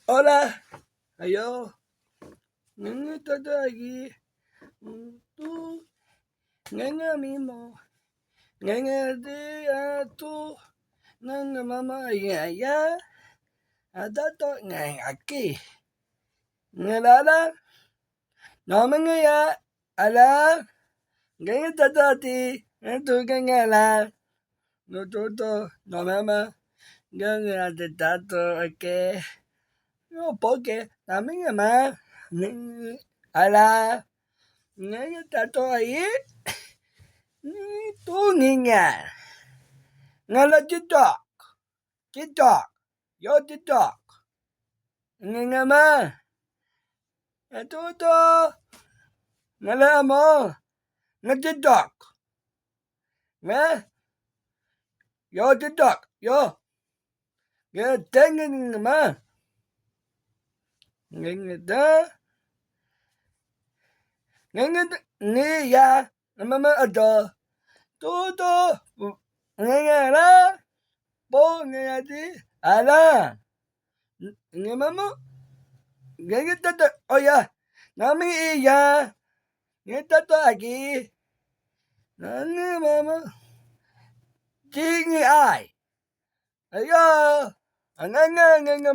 Hola, ayo, nangita lagi, tu, nganga mimo, nganga dia tu, nganga mama ya, ada to ngaki, ngalala, namanya ya, ala, nganga tati, itu ngala, nututo, namama, nganga tato, oke. No, porque namanya mah, ala, nganga tato ahí. Tunginga. Ngala TikTok. TikTok. Yo TikTok. Nga ma. Ito to. Ngala mo. Nga TikTok. Nga. Yo TikTok. Yo. Nga tengin nga ma. Nga da. Nga ya. Nga mama ado. Tuto. Nga la. Po nga di. Ala. Nga mama. Nga tata. Oh ya. Nami iya. Nga tata lagi. Nga mama. Jingi ai. Ayo. Nga.